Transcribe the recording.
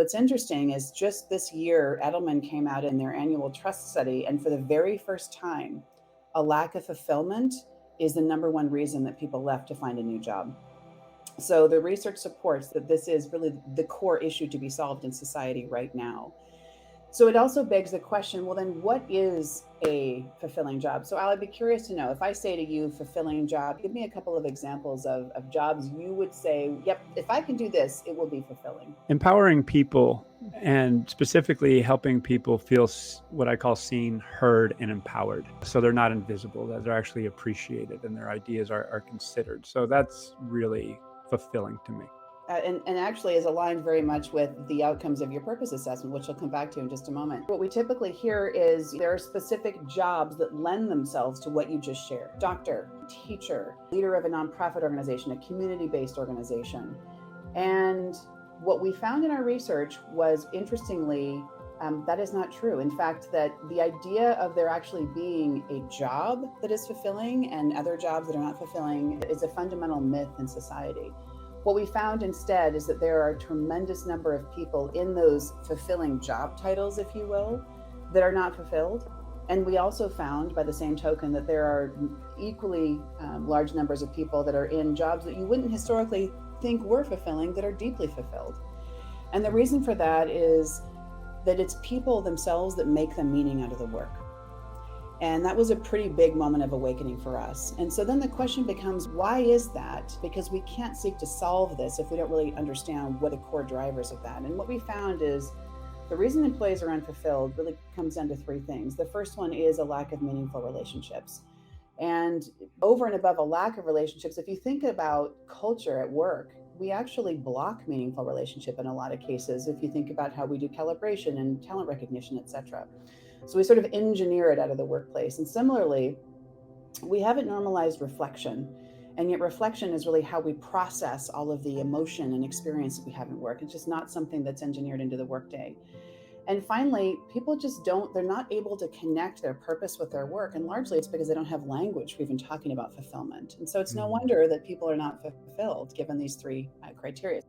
What's interesting is just this year, Edelman came out in their annual trust study, and for the very first time, a lack of fulfillment is the number one reason that people left to find a new job. So the research supports that this is really the core issue to be solved in society right now. So it also begs the question, well, then what is a fulfilling job? So I'd be curious to know, if I say to you, fulfilling job, give me a couple of examples of jobs you would say, yep, if I can do this, it will be fulfilling. Empowering people, and specifically helping people feel what I call seen, heard, and empowered. So they're not invisible, that they're actually appreciated and their ideas are considered. So that's really fulfilling to me. And actually is aligned very much with the outcomes of your purpose assessment, which I'll come back to in just a moment. What we typically hear is there are specific jobs that lend themselves to what you just shared. Doctor, teacher, leader of a nonprofit organization, a community-based organization. And what we found in our research was, interestingly, that is not true. In fact, that the idea of there actually being a job that is fulfilling and other jobs that are not fulfilling is a fundamental myth in society. What we found instead is that there are a tremendous number of people in those fulfilling job titles, if you will, that are not fulfilled. And we also found, by the same token, that there are equally large numbers of people that are in jobs that you wouldn't historically think were fulfilling that are deeply fulfilled. And the reason for that is that it's people themselves that make the meaning out of the work. And that was a pretty big moment of awakening for us. And so then the question becomes, why is that? Because we can't seek to solve this if we don't really understand what the core drivers of that. And what we found is the reason employees are unfulfilled really comes down to three things. The first one is a lack of meaningful relationships. And over and above a lack of relationships, if you think about culture at work, we actually block meaningful relationship in a lot of cases. If you think about how we do calibration and talent recognition, et cetera. So we sort of engineer it out of the workplace. And similarly, we haven't normalized reflection. And yet reflection is really how we process all of the emotion and experience that we have in work. It's just not something that's engineered into the workday. And finally, people just they're not able to connect their purpose with their work. And largely it's because they don't have language for even talking about fulfillment. And so it's no wonder that people are not fulfilled given these three criteria.